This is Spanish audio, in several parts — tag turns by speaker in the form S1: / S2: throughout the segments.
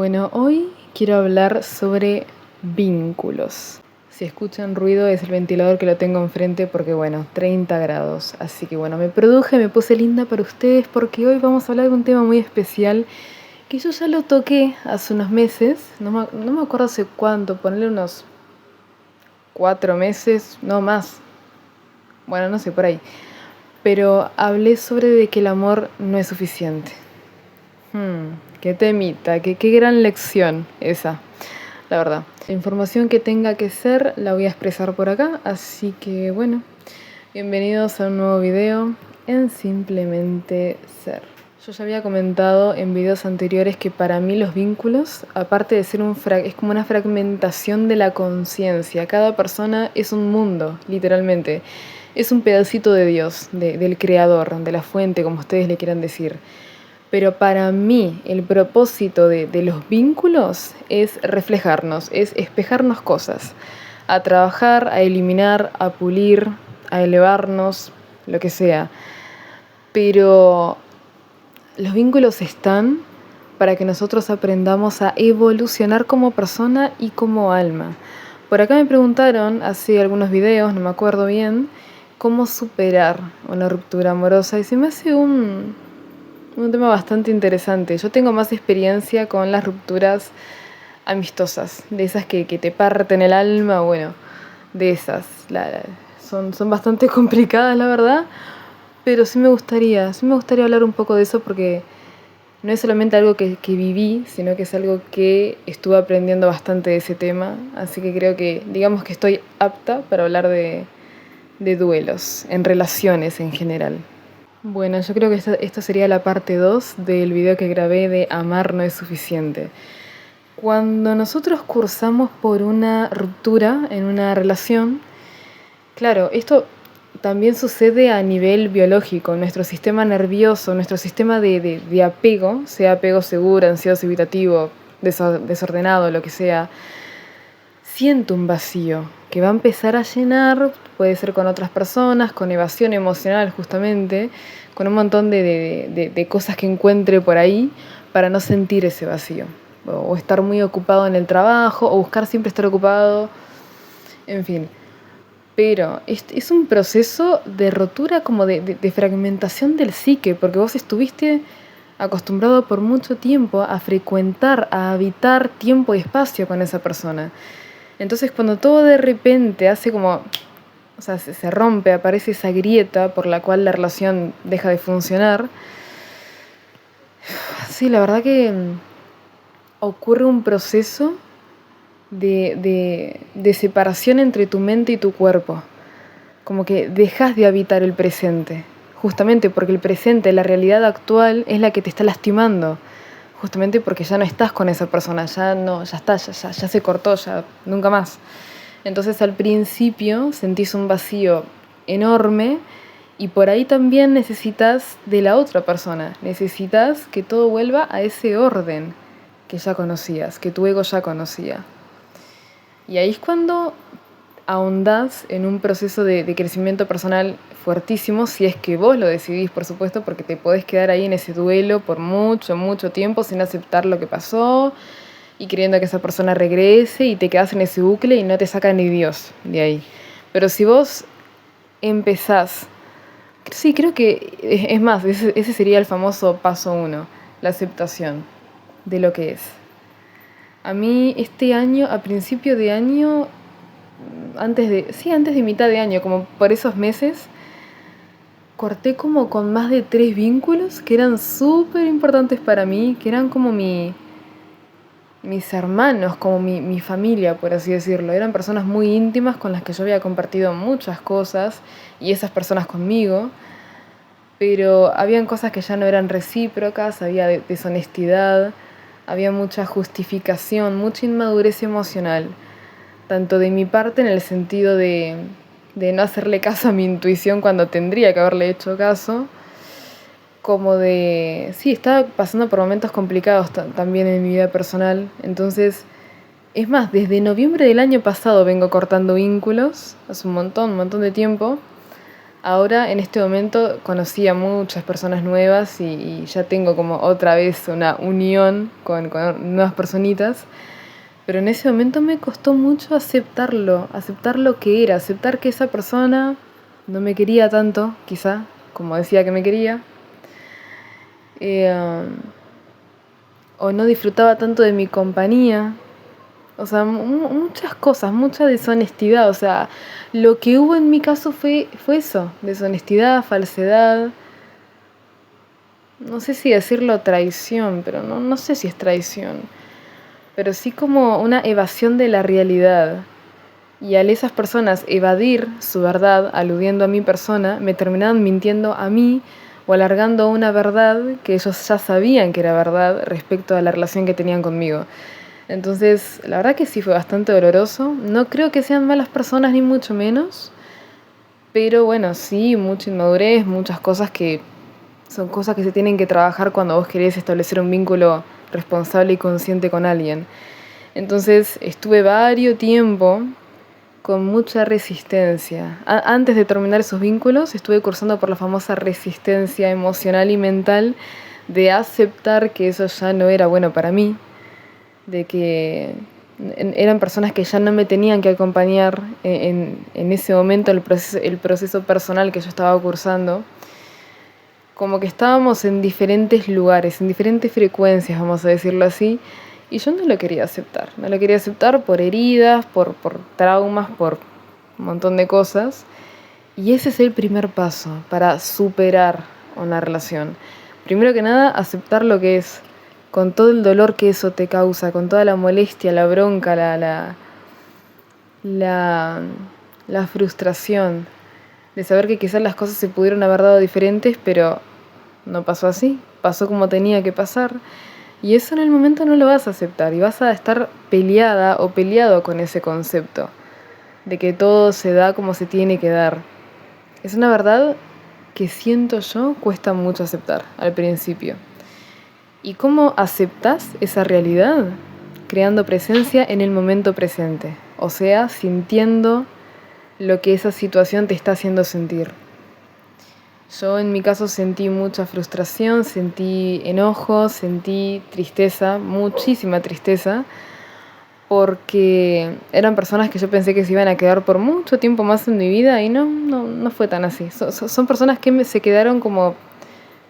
S1: Bueno, hoy quiero hablar sobre vínculos. Si escuchan ruido es el ventilador que lo tengo enfrente porque 30 grados. Así que me produje, me puse linda para ustedes porque hoy vamos a hablar de un tema muy especial que yo ya lo toqué hace unos meses. No me acuerdo hace cuánto, ponerle unos 4 meses, no más. Bueno, no sé, por ahí. Pero hablé sobre de que el amor no es suficiente. Qué temita, qué gran lección esa, la verdad. La información que tenga que ser la voy a expresar por acá, así que bienvenidos a un nuevo video en Simplemente Ser. Yo ya había comentado en videos anteriores que para mí los vínculos, aparte de ser es como una fragmentación de la conciencia. Cada persona es un mundo, literalmente. Es un pedacito de Dios, del creador, de la fuente, como ustedes le quieran decir. Pero para mí el propósito de los vínculos es reflejarnos, es espejarnos cosas, a trabajar, a eliminar, a pulir, a elevarnos, lo que sea. Pero los vínculos están para que nosotros aprendamos a evolucionar como persona y como alma. Por acá me preguntaron hace algunos videos, no me acuerdo bien, cómo superar una ruptura amorosa y se me hace un tema bastante interesante. Yo tengo más experiencia con las rupturas amistosas, de esas que te parten el alma, de esas. Son bastante complicadas, la verdad, pero sí me gustaría hablar un poco de eso porque no es solamente algo que viví, sino que es algo que estuve aprendiendo bastante de ese tema, así que creo que, digamos que estoy apta para hablar de duelos, en relaciones en general. Bueno, yo creo que esta sería la parte 2 del video que grabé de Amar no es suficiente. Cuando nosotros cursamos por una ruptura en una relación, claro, esto también sucede a nivel biológico. Nuestro sistema nervioso, nuestro sistema de apego, sea apego seguro, ansioso, evitativo, desordenado, lo que sea, siente un vacío que va a empezar a llenar, puede ser con otras personas, con evasión emocional justamente, con un montón de cosas que encuentre por ahí para no sentir ese vacío. O estar muy ocupado en el trabajo, o buscar siempre estar ocupado, en fin. Pero es un proceso de rotura, como de fragmentación del psique, porque vos estuviste acostumbrado por mucho tiempo a frecuentar, a habitar tiempo y espacio con esa persona. Entonces cuando todo de repente hace se rompe, aparece esa grieta por la cual la relación deja de funcionar, sí, la verdad que ocurre un proceso de separación entre tu mente y tu cuerpo. Como que dejas de habitar el presente, justamente porque el presente, la realidad actual, es la que te está lastimando. Justamente porque ya no estás con esa persona, ya está, ya se cortó, ya nunca más. Entonces al principio sentís un vacío enorme y por ahí también necesitas de la otra persona, necesitas que todo vuelva a ese orden que ya conocías, que tu ego ya conocía. Y ahí es cuando ahondás en un proceso de crecimiento personal fuertísimo, si es que vos lo decidís, por supuesto, porque te podés quedar ahí en ese duelo por mucho, mucho tiempo sin aceptar lo que pasó y queriendo que esa persona regrese y te quedás en ese bucle y no te saca ni Dios de ahí. Pero si vos empezás, sí, creo que es más, ese sería el famoso paso 1, la aceptación de lo que es. A mí este año, a principio de año, antes de mitad de año, como por esos meses, corté como con más de 3 vínculos que eran súper importantes para mí, que eran como mis hermanos, como mi familia, por así decirlo. Eran personas muy íntimas con las que yo había compartido muchas cosas y esas personas conmigo, pero habían cosas que ya no eran recíprocas, había deshonestidad, había mucha justificación, mucha inmadurez emocional, tanto de mi parte en el sentido de no hacerle caso a mi intuición cuando tendría que haberle hecho caso, como estaba pasando por momentos complicados también en mi vida personal. Entonces, es más, desde noviembre del año pasado vengo cortando vínculos, hace un montón de tiempo, Ahora, en este momento, conocí a muchas personas nuevas y ya tengo como otra vez una unión con nuevas personitas. Pero en ese momento me costó mucho aceptarlo, aceptar lo que era, aceptar que esa persona no me quería tanto, quizá, como decía que me quería, eh, o no disfrutaba tanto de mi compañía. O sea, muchas cosas, mucha deshonestidad. O sea, lo que hubo en mi caso fue eso, deshonestidad, falsedad. No sé si decirlo traición, pero no sé si es traición. Pero sí como una evasión de la realidad. Y al esas personas evadir su verdad, aludiendo a mi persona, me terminaban mintiendo a mí o alargando una verdad que ellos ya sabían que era verdad respecto a la relación que tenían conmigo. Entonces, la verdad que sí fue bastante doloroso. No creo que sean malas personas ni mucho menos, pero bueno, sí, mucha inmadurez, muchas cosas que son cosas que se tienen que trabajar cuando vos querés establecer un vínculo responsable y consciente con alguien. Entonces, estuve varios tiempo con mucha resistencia. Antes de terminar esos vínculos, estuve cursando por la famosa resistencia emocional y mental de aceptar que eso ya no era bueno para mí, de que eran personas que ya no me tenían que acompañar en ese momento el proceso personal que yo estaba cursando. Como que estábamos en diferentes lugares, en diferentes frecuencias, vamos a decirlo así, y yo no lo quería aceptar. No lo quería aceptar por heridas, por traumas, por un montón de cosas. Y ese es el primer paso para superar una relación. Primero que nada, aceptar lo que es, con todo el dolor que eso te causa, con toda la molestia, la bronca, la, la frustración de saber que quizás las cosas se pudieron haber dado diferentes, pero no pasó así, pasó como tenía que pasar. Y eso en el momento no lo vas a aceptar y vas a estar peleada o peleado con ese concepto de que todo se da como se tiene que dar. Es una verdad que siento yo cuesta mucho aceptar al principio. ¿Y cómo aceptas esa realidad? Creando presencia en el momento presente, o sea, sintiendo lo que esa situación te está haciendo sentir. Yo en mi caso sentí mucha frustración, sentí enojo, sentí tristeza, muchísima tristeza, porque eran personas que yo pensé que se iban a quedar por mucho tiempo más en mi vida y no fue tan así. Son personas que se quedaron como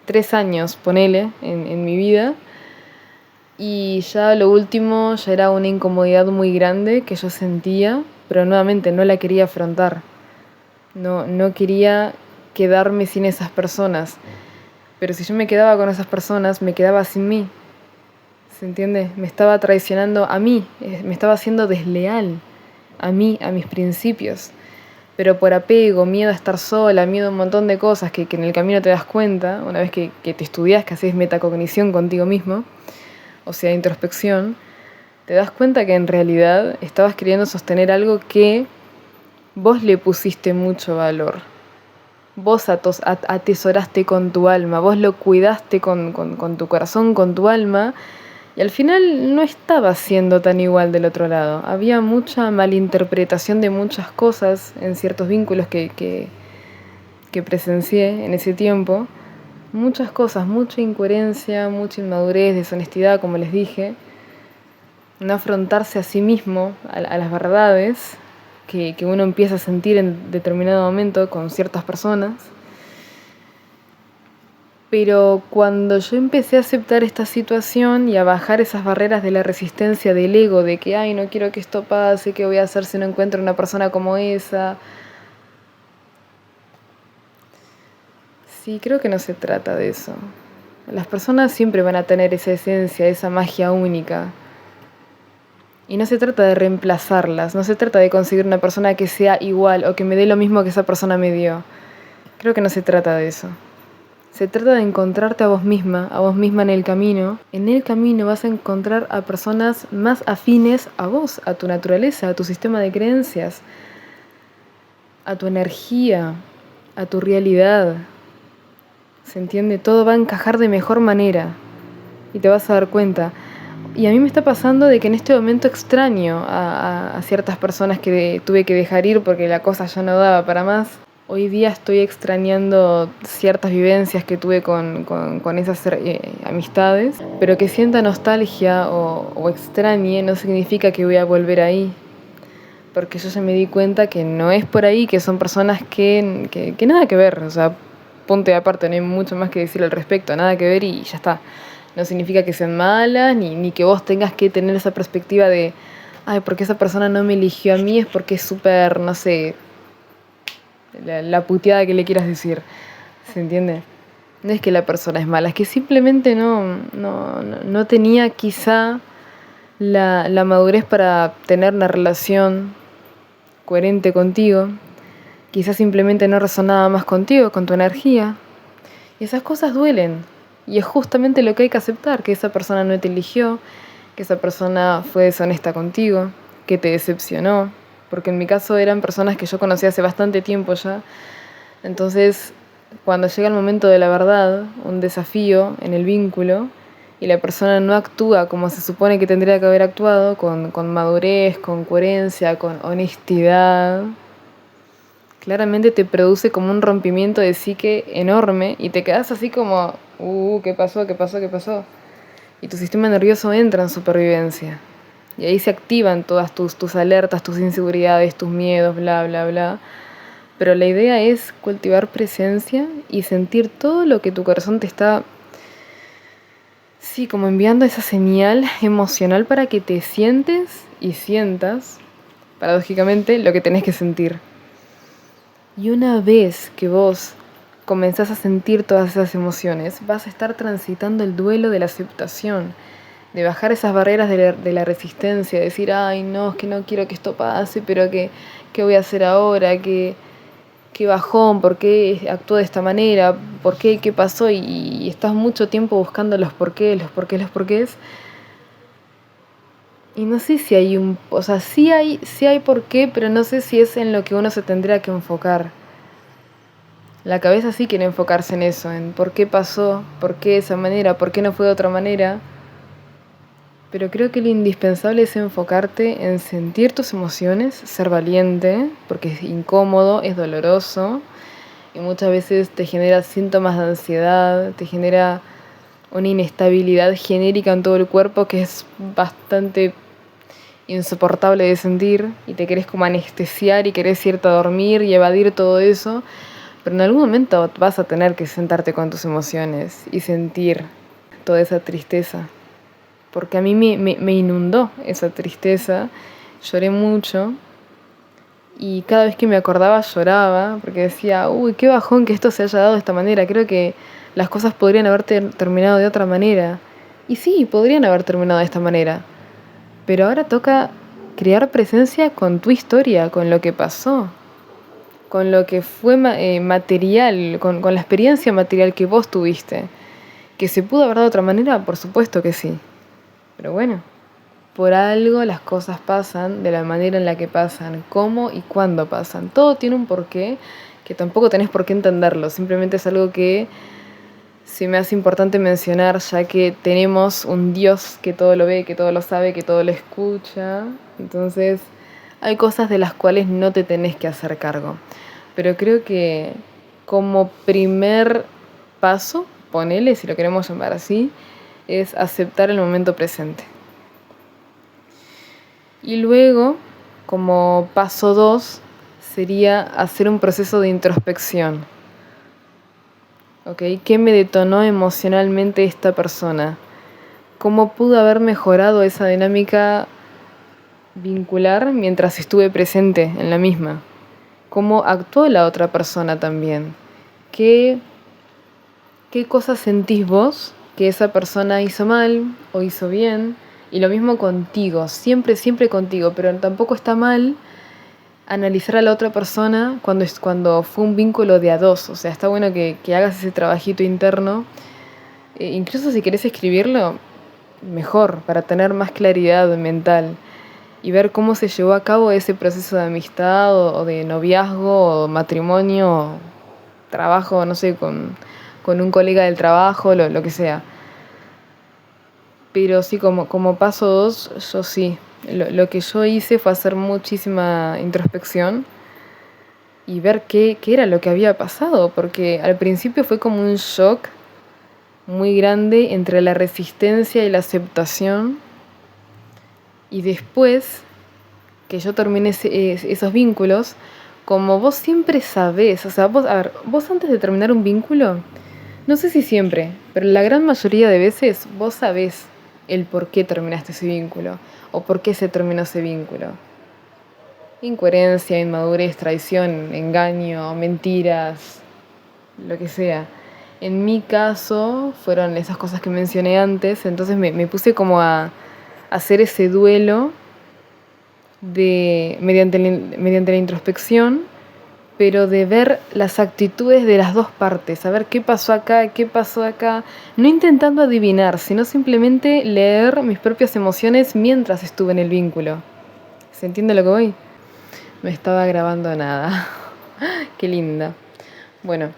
S1: 3 años, ponele, en mi vida. Y ya lo último ya era una incomodidad muy grande que yo sentía, pero nuevamente no la quería afrontar. No quería quedarme sin esas personas. Pero si yo me quedaba con esas personas, me quedaba sin mí. ¿Se entiende? Me estaba traicionando a mí, me estaba haciendo desleal a mí, a mis principios. Pero por apego, miedo a estar sola, miedo a un montón de cosas que en el camino te das cuenta, una vez que te estudias, que haces metacognición contigo mismo, o sea, introspección, te das cuenta que en realidad estabas queriendo sostener algo que vos le pusiste mucho valor. Vos atesoraste con tu alma, vos lo cuidaste con tu corazón, con tu alma, y al final no estaba siendo tan igual del otro lado. Había mucha malinterpretación de muchas cosas en ciertos vínculos que presencié en ese tiempo. Muchas cosas, mucha incoherencia, mucha inmadurez, deshonestidad, como les dije. No afrontarse a sí mismo, a las verdades que uno empieza a sentir en determinado momento con ciertas personas. Pero cuando yo empecé a aceptar esta situación y a bajar esas barreras de la resistencia del ego, de que, ay, no quiero que esto pase, ¿qué voy a hacer si no encuentro una persona como esa? Sí, creo que no se trata de eso. Las personas siempre van a tener esa esencia, esa magia única. Y no se trata de reemplazarlas, no se trata de conseguir una persona que sea igual o que me dé lo mismo que esa persona me dio. Creo que no se trata de eso. Se trata de encontrarte a vos misma en el camino. En el camino vas a encontrar a personas más afines a vos, a tu naturaleza, a tu sistema de creencias, a tu energía, a tu realidad. ¿Se entiende? Todo va a encajar de mejor manera y te vas a dar cuenta. Y a mí me está pasando de que en este momento extraño a ciertas personas que tuve que dejar ir porque la cosa ya no daba para más. Hoy día estoy extrañando ciertas vivencias que tuve con esas amistades, pero que sienta nostalgia o extrañe no significa que voy a volver ahí, porque yo ya me di cuenta que no es por ahí, que son personas que nada que ver, o sea, punto y aparte, no hay mucho más que decir al respecto, nada que ver y ya está. No significa que sean malas, ni que vos tengas que tener esa perspectiva de, ay, porque esa persona no me eligió a mí es porque es súper, no sé, la puteada que le quieras decir, ¿se entiende? No es que la persona es mala, es que simplemente no tenía quizá la madurez para tener una relación coherente contigo. Quizás simplemente no resonaba más contigo, con tu energía. Y esas cosas duelen. Y es justamente lo que hay que aceptar, que esa persona no te eligió, que esa persona fue deshonesta contigo, que te decepcionó. Porque en mi caso eran personas que yo conocí hace bastante tiempo ya. Entonces, cuando llega el momento de la verdad, un desafío en el vínculo, y la persona no actúa como se supone que tendría que haber actuado, con madurez, con coherencia, con honestidad, claramente te produce como un rompimiento de psique enorme y te quedas así como, ¿qué pasó? ¿Qué pasó? ¿Qué pasó? Y tu sistema nervioso entra en supervivencia. Y ahí se activan todas tus alertas, tus inseguridades, tus miedos, bla, bla, bla. Pero la idea es cultivar presencia y sentir todo lo que tu corazón te está, sí, como enviando esa señal emocional para que te sientes y sientas, paradójicamente, lo que tenés que sentir. Y una vez que vos comenzás a sentir todas esas emociones, vas a estar transitando el duelo de la aceptación, de bajar esas barreras de la resistencia, de decir, ay, no, es que no quiero que esto pase, pero ¿qué voy a hacer ahora? ¿Qué bajón? ¿Por qué actuó de esta manera? ¿Por qué? ¿Qué pasó? Y estás mucho tiempo buscando los por qué, los por qué, los por qué. Y no sé si hay o sea, sí hay por qué, pero no sé si es en lo que uno se tendría que enfocar. La cabeza sí quiere enfocarse en eso, en por qué pasó, por qué de esa manera, por qué no fue de otra manera. Pero creo que lo indispensable es enfocarte en sentir tus emociones, ser valiente, porque es incómodo, es doloroso y muchas veces te genera síntomas de ansiedad, te genera una inestabilidad genérica en todo el cuerpo que es bastante insoportable de sentir y te querés como anestesiar y querés irte a dormir y evadir todo eso. Pero en algún momento vas a tener que sentarte con tus emociones y sentir toda esa tristeza. Porque a mí me inundó esa tristeza, lloré mucho y cada vez que me acordaba lloraba porque decía, uy, qué bajón que esto se haya dado de esta manera, creo que las cosas podrían haber terminado de otra manera. Y sí, podrían haber terminado de esta manera, pero ahora toca crear presencia con tu historia, con lo que pasó, con lo que fue material, con la experiencia material que vos tuviste. ¿Que se pudo haber dado de otra manera? Por supuesto que sí. Pero bueno, por algo las cosas pasan de la manera en la que pasan, cómo y cuándo pasan. Todo tiene un porqué que tampoco tenés por qué entenderlo. Simplemente es algo que se me hace importante mencionar, ya que tenemos un Dios que todo lo ve, que todo lo sabe, que todo lo escucha. Entonces, hay cosas de las cuales no te tenés que hacer cargo. Pero creo que como primer paso, ponele, si lo queremos llamar así, es aceptar el momento presente. Y luego, como paso 2, sería hacer un proceso de introspección. ¿Ok? ¿Qué me detonó emocionalmente esta persona? ¿Cómo pudo haber mejorado esa dinámica vincular mientras estuve presente en la misma? ¿Cómo actuó la otra persona también? ¿Qué cosas sentís vos que esa persona hizo mal o hizo bien? Y lo mismo contigo, siempre, siempre contigo, pero tampoco está mal analizar a la otra persona cuando fue un vínculo de a dos. O sea, está bueno que hagas ese trabajito interno. Incluso si querés escribirlo, mejor, para tener más claridad mental y ver cómo se llevó a cabo ese proceso de amistad o de noviazgo o matrimonio, o trabajo, no sé, con un colega del trabajo, lo que sea. Pero sí, como paso 2, yo sí. Lo que yo hice fue hacer muchísima introspección y ver qué era lo que había pasado, porque al principio fue como un shock muy grande entre la resistencia y la aceptación, y después que yo terminé esos vínculos, como vos siempre sabés, o sea, vos, a ver, vos antes de terminar un vínculo, no sé si siempre, pero la gran mayoría de veces vos sabés el por qué terminaste ese vínculo o por qué se terminó ese vínculo. Incoherencia, inmadurez, traición, engaño, mentiras, lo que sea. En mi caso fueron esas cosas que mencioné antes, entonces me puse como a hacer ese duelo mediante la introspección, pero de ver las actitudes de las dos partes, saber qué pasó acá, no intentando adivinar, sino simplemente leer mis propias emociones mientras estuve en el vínculo. ¿Se entiende lo que voy? No estaba grabando nada. Qué linda. Bueno,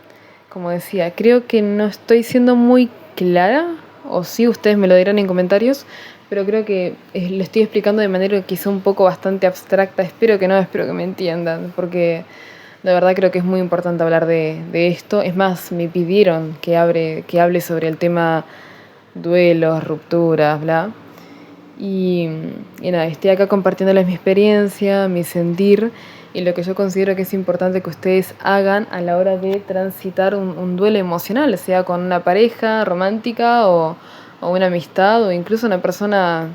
S1: como decía, creo que no estoy siendo muy clara, o sí, ustedes me lo dirán en comentarios, pero creo que lo estoy explicando de manera quizá un poco bastante abstracta. Espero que no, espero que me entiendan, porque de verdad creo que es muy importante hablar de esto. Es más, me pidieron que hable sobre el tema duelos, rupturas, bla. Y, y nada, estoy acá compartiéndoles mi experiencia, mi sentir y lo que yo considero que es importante que ustedes hagan a la hora de transitar un duelo emocional, sea con una pareja romántica o una amistad o incluso una persona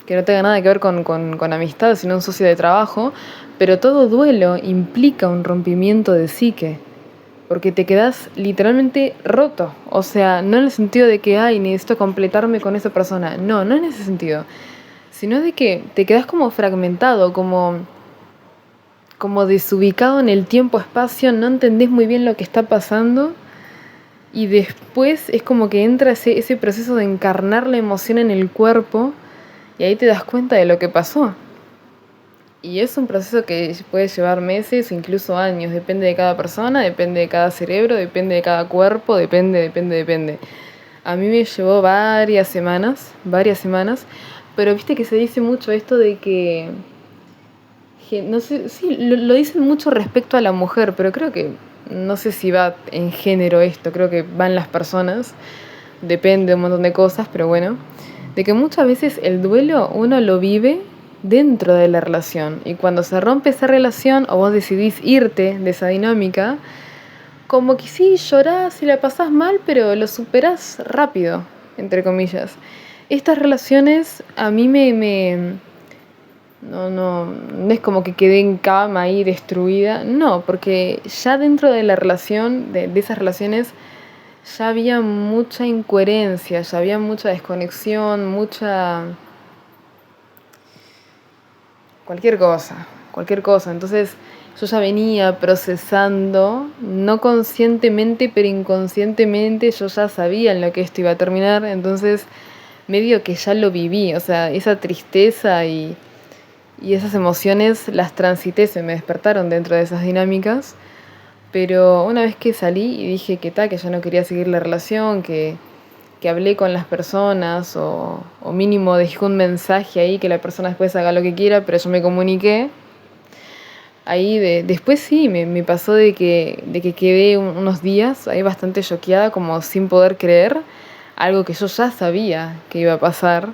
S1: que no tenga nada que ver con amistad, sino un socio de trabajo, pero todo duelo implica un rompimiento de psique, porque te quedas literalmente roto, o sea, no en el sentido de que, ay, necesito completarme con esa persona, no, no en ese sentido, sino de que te quedas como fragmentado, como desubicado en el tiempo-espacio, no entendés muy bien lo que está pasando y después es como que entra ese proceso de encarnar la emoción en el cuerpo y ahí te das cuenta de lo que pasó. Y es un proceso que puede llevar meses o incluso años, depende de cada persona, depende de cada cerebro, depende de cada cuerpo, depende. A mí me llevó varias semanas, pero viste que se dice mucho esto de que no sé, sí, lo dicen mucho respecto a la mujer, pero creo que, no sé si va en género esto, creo que van las personas, depende de un montón de cosas, pero bueno, de que muchas veces el duelo uno lo vive dentro de la relación y cuando se rompe esa relación o vos decidís irte de esa dinámica, como que sí, llorás y la pasás mal, pero lo superás rápido, entre comillas. Estas relaciones a mí no es como que quedé en cama ahí destruida, no, porque ya dentro de la relación, de esas relaciones, ya había mucha incoherencia, ya había mucha desconexión, mucha cualquier cosa. Entonces yo ya venía procesando, no conscientemente, pero inconscientemente yo ya sabía en lo que esto iba a terminar, entonces medio que ya lo viví, o sea, esa tristeza y esas emociones las transité, se me despertaron dentro de esas dinámicas, pero una vez que salí y dije que tal, que ya no quería seguir la relación, que hablé con las personas o mínimo dejé un mensaje ahí que la persona después haga lo que quiera, pero yo me comuniqué. Ahí después sí, me pasó de que quedé unos días ahí bastante choqueada, como sin poder creer, algo que yo ya sabía que iba a pasar,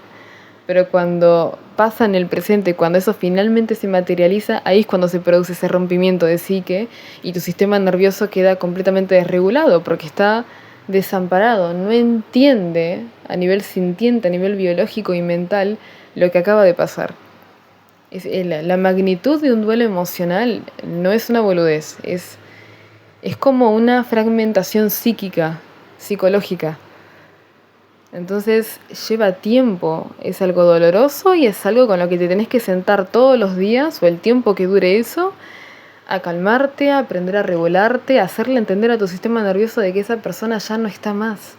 S1: pero cuando pasa en el presente, cuando eso finalmente se materializa, ahí es cuando se produce ese rompimiento de psique y tu sistema nervioso queda completamente desregulado porque está desamparado, no entiende a nivel sintiente, a nivel biológico y mental lo que acaba de pasar. La magnitud de un duelo emocional no es una boludez, es como una fragmentación psíquica, psicológica. Entonces lleva tiempo, es algo doloroso y es algo con lo que te tenés que sentar todos los días o el tiempo que dure eso, a calmarte, a aprender a regularte, a hacerle entender a tu sistema nervioso de que esa persona ya no está más.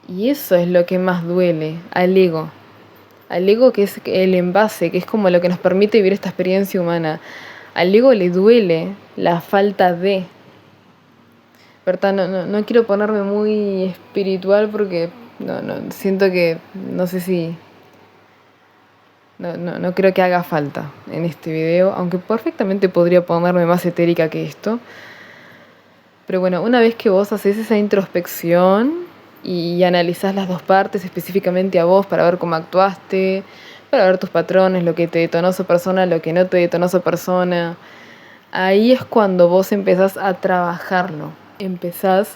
S1: Y eso es lo que más duele, al ego que es el envase, que es como lo que nos permite vivir esta experiencia humana. Al ego le duele la falta de. ¿Verdad? No quiero ponerme muy espiritual porque siento que no sé No creo que haga falta en este video, aunque perfectamente podría ponerme más etérica que esto. Pero bueno, una vez que vos haces esa introspección y analizás las dos partes específicamente a vos para ver cómo actuaste, para ver tus patrones, lo que te detonó esa persona, lo que no te detonó esa persona, ahí es cuando vos empezás a trabajarlo, empezás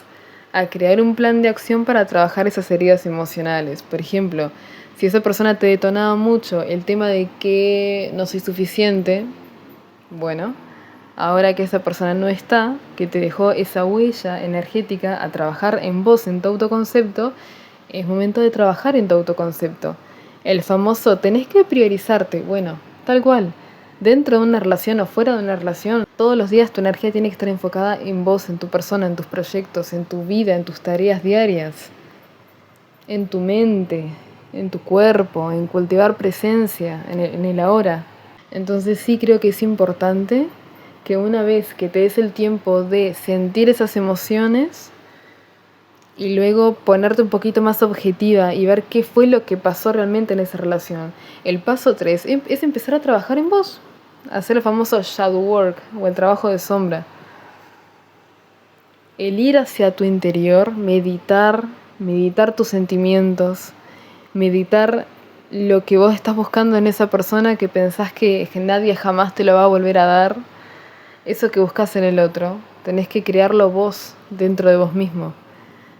S1: a crear un plan de acción para trabajar esas heridas emocionales. Por ejemplo, si esa persona te detonaba mucho el tema de que no soy suficiente, bueno, ahora que esa persona no está, que te dejó esa huella energética a trabajar en vos, en tu autoconcepto, es momento de trabajar en tu autoconcepto. El famoso tenés que priorizarte, bueno, tal cual. Dentro de una relación o fuera de una relación, todos los días tu energía tiene que estar enfocada en vos, en tu persona, en tus proyectos, en tu vida, en tus tareas diarias, en tu mente, en tu cuerpo, en cultivar presencia, en el ahora. Entonces sí creo que es importante que una vez que te des el tiempo de sentir esas emociones y luego ponerte un poquito más objetiva y ver qué fue lo que pasó realmente en esa relación. El paso 3 es empezar a trabajar en vos, hacer el famoso shadow work o el trabajo de sombra. El ir hacia tu interior, meditar tus sentimientos, meditar lo que vos estás buscando en esa persona que pensás que nadie jamás te lo va a volver a dar. Eso que buscas en el otro, tenés que crearlo vos dentro de vos mismo.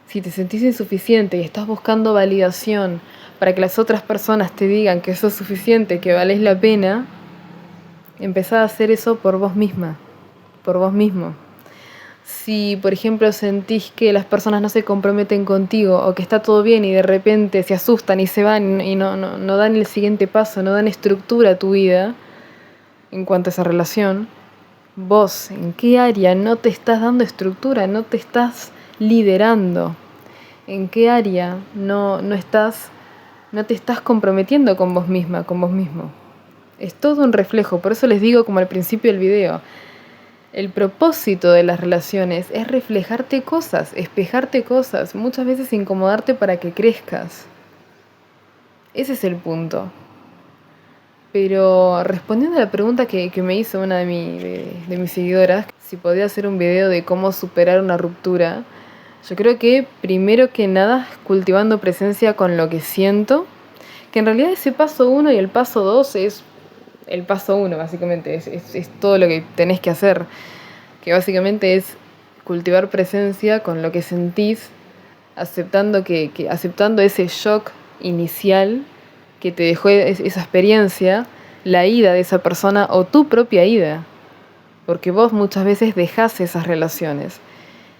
S1: Si te sentís insuficiente y estás buscando validación para que las otras personas te digan que sos suficiente, que valés la pena, empezá a hacer eso por vos misma, por vos mismo. Si, por ejemplo, sentís que las personas no se comprometen contigo o que está todo bien y de repente se asustan y se van y no dan el siguiente paso, no dan estructura a tu vida en cuanto a esa relación, vos, ¿en qué área no te estás dando estructura? ¿No te estás liderando? ¿En qué área no te estás comprometiendo con vos misma, con vos mismo? Es todo un reflejo, por eso les digo como al principio del video, el propósito de las relaciones es reflejarte cosas, espejarte cosas, muchas veces incomodarte para que crezcas. Ese es el punto. Pero respondiendo a la pregunta que me hizo una de mis seguidoras, si podía hacer un video de cómo superar una ruptura, yo creo que primero que nada cultivando presencia con lo que siento, que en realidad ese paso 1 y el paso 2 es el paso 1 básicamente, es todo lo que tenés que hacer, que básicamente es cultivar presencia con lo que sentís, aceptando aceptando ese shock inicial que te dejó esa experiencia, la ida de esa persona o tu propia ida, porque vos muchas veces dejás esas relaciones,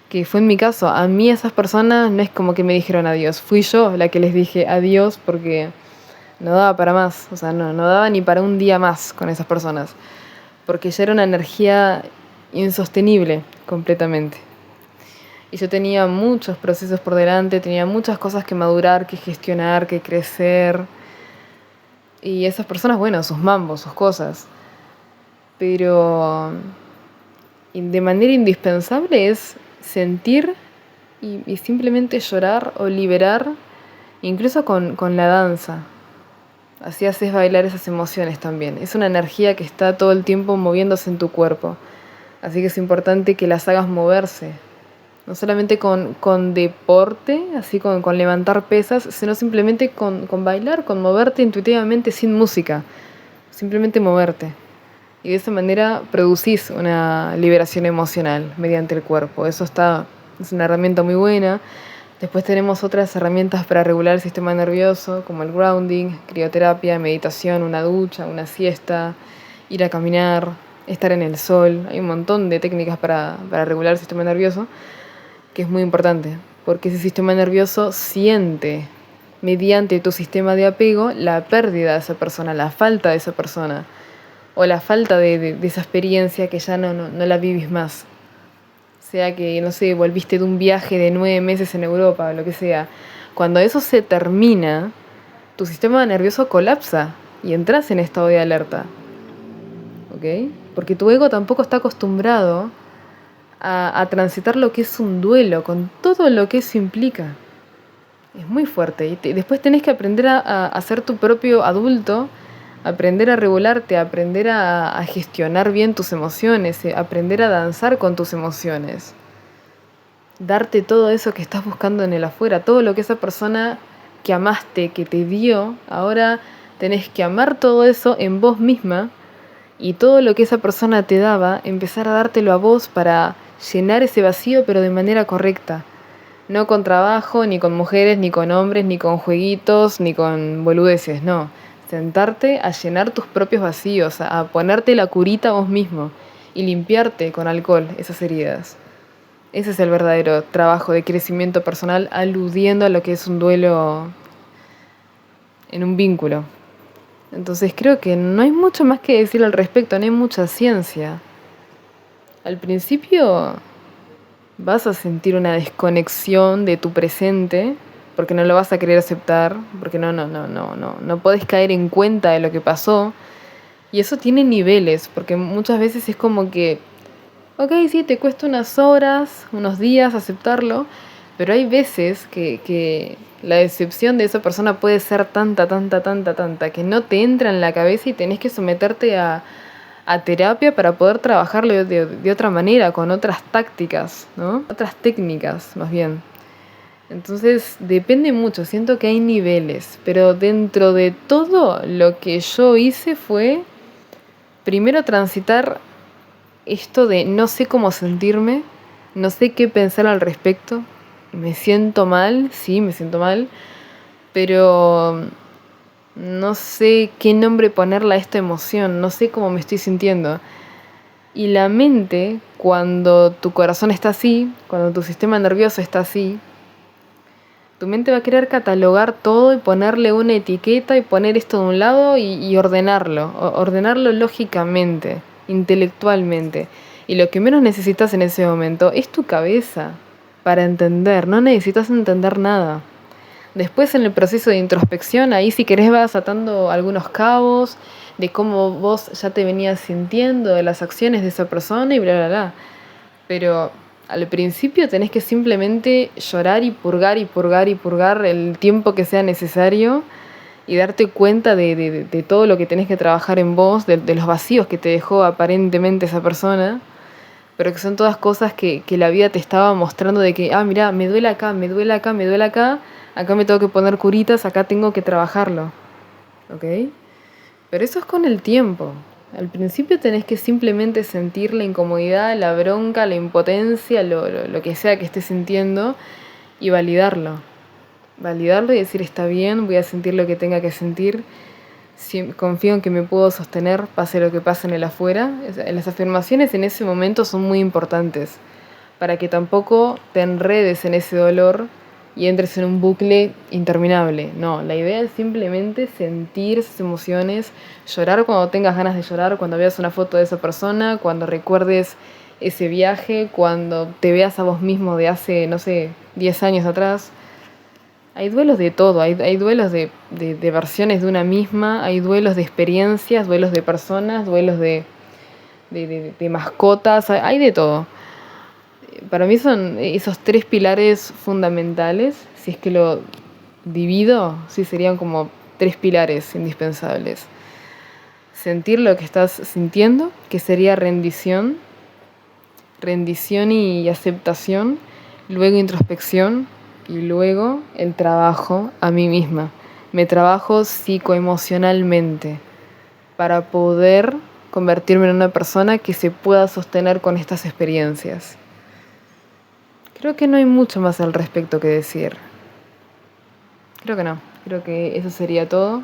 S1: que fue en mi caso. A mí esas personas no es como que me dijeron adiós, fui yo la que les dije adiós porque no daba para más, o sea, no daba ni para un día más con esas personas, porque ya era una energía insostenible completamente. Y yo tenía muchos procesos por delante, tenía muchas cosas que madurar, que gestionar, que crecer. Y esas personas, bueno, sus mambos, sus cosas. Pero de manera indispensable es sentir y simplemente llorar o liberar, incluso con la danza. Así haces bailar esas emociones también. Es una energía que está todo el tiempo moviéndose en tu cuerpo. Así que es importante que las hagas moverse. No solamente con deporte, así con levantar pesas, sino simplemente con bailar, con moverte intuitivamente sin música. Simplemente moverte. Y de esa manera producís una liberación emocional mediante el cuerpo. Es una herramienta muy buena. Después tenemos otras herramientas para regular el sistema nervioso, como el grounding, crioterapia, meditación, una ducha, una siesta, ir a caminar, estar en el sol. Hay un montón de técnicas para regular el sistema nervioso, que es muy importante, porque ese sistema nervioso siente, mediante tu sistema de apego, la pérdida de esa persona, la falta de esa persona, o la falta de esa experiencia que ya no la vivís más. Sea que, no sé, volviste de un viaje de 9 meses en Europa o lo que sea. Cuando eso se termina, tu sistema nervioso colapsa y entras en estado de alerta. ¿Ok? Porque tu ego tampoco está acostumbrado a transitar lo que es un duelo, con todo lo que eso implica. Es muy fuerte. Y después tenés que aprender a ser tu propio adulto, aprender a regularte, aprender a gestionar bien tus emociones, aprender a danzar con tus emociones. Darte todo eso que estás buscando en el afuera, todo lo que esa persona que amaste, que te dio, ahora tenés que amar todo eso en vos misma y todo lo que esa persona te daba, empezar a dártelo a vos para llenar ese vacío, pero de manera correcta. No con trabajo, ni con mujeres, ni con hombres, ni con jueguitos, ni con boludeces, no. Sentarte a llenar tus propios vacíos, a ponerte la curita vos mismo y limpiarte con alcohol esas heridas. Ese es el verdadero trabajo de crecimiento personal, aludiendo a lo que es un duelo en un vínculo. Entonces creo que no hay mucho más que decir al respecto, no hay mucha ciencia. Al principio vas a sentir una desconexión de tu presente, porque no lo vas a querer aceptar, porque no podés caer en cuenta de lo que pasó. Y eso tiene niveles, porque muchas veces es como que, ok, sí, te cuesta unas horas, unos días aceptarlo, pero hay veces que la decepción de esa persona puede ser tanta, que no te entra en la cabeza y tenés que someterte a terapia para poder trabajarlo de otra manera, con otras tácticas, ¿no? Otras técnicas, más bien. Entonces, depende mucho, siento que hay niveles, pero dentro de todo lo que yo hice fue, primero, transitar esto de no sé cómo sentirme, no sé qué pensar al respecto, me siento mal, sí, me siento mal, pero no sé qué nombre ponerle a esta emoción, no sé cómo me estoy sintiendo. Y la mente, cuando tu corazón está así, cuando tu sistema nervioso está así, tu mente va a querer catalogar todo y ponerle una etiqueta y poner esto de un lado y ordenarlo, ordenarlo lógicamente, intelectualmente. Y lo que menos necesitas en ese momento es tu cabeza para entender, no necesitas entender nada. Después en el proceso de introspección, ahí si querés vas atando algunos cabos de cómo vos ya te venías sintiendo, de las acciones de esa persona y bla, bla, bla. Pero al principio tenés que simplemente llorar y purgar y purgar y purgar el tiempo que sea necesario y darte cuenta de todo lo que tenés que trabajar en vos, de los vacíos que te dejó aparentemente esa persona, pero que son todas cosas que la vida te estaba mostrando de que, mirá, me duele acá, me duele acá, me duele acá, acá me tengo que poner curitas, acá tengo que trabajarlo, ¿ok? Pero eso es con el tiempo. Al principio tenés que simplemente sentir la incomodidad, la bronca, la impotencia, lo que sea que estés sintiendo y validarlo. Validarlo y decir, está bien, voy a sentir lo que tenga que sentir. Confío en que me puedo sostener, pase lo que pase en el afuera. Las afirmaciones en ese momento son muy importantes para que tampoco te enredes en ese dolor y entres en un bucle interminable. No, la idea es simplemente sentir esas emociones, llorar cuando tengas ganas de llorar, cuando veas una foto de esa persona, cuando recuerdes ese viaje, cuando te veas a vos mismo de hace, no sé, 10 años atrás. Hay duelos de todo, hay duelos de versiones de una misma, hay duelos de experiencias, duelos de personas, duelos de mascotas, hay de todo. Para mí son esos 3 pilares fundamentales, si es que lo divido, sí serían como 3 pilares indispensables. Sentir lo que estás sintiendo, que sería rendición y aceptación, luego introspección y luego el trabajo a mí misma. Me trabajo psicoemocionalmente para poder convertirme en una persona que se pueda sostener con estas experiencias. Creo que no hay mucho más al respecto que decir. Creo que no. Creo que eso sería todo.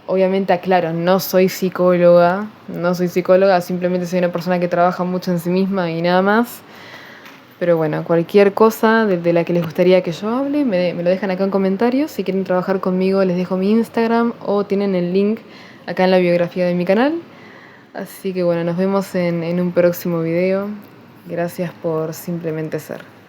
S1: Obviamente aclaro, no soy psicóloga, simplemente soy una persona que trabaja mucho en sí misma y nada más. Pero bueno, cualquier cosa de la que les gustaría que yo hable, me lo dejan acá en comentarios. Si quieren trabajar conmigo, les dejo mi Instagram o tienen el link acá en la biografía de mi canal. Así que bueno, nos vemos en un próximo video. Gracias por simplemente ser.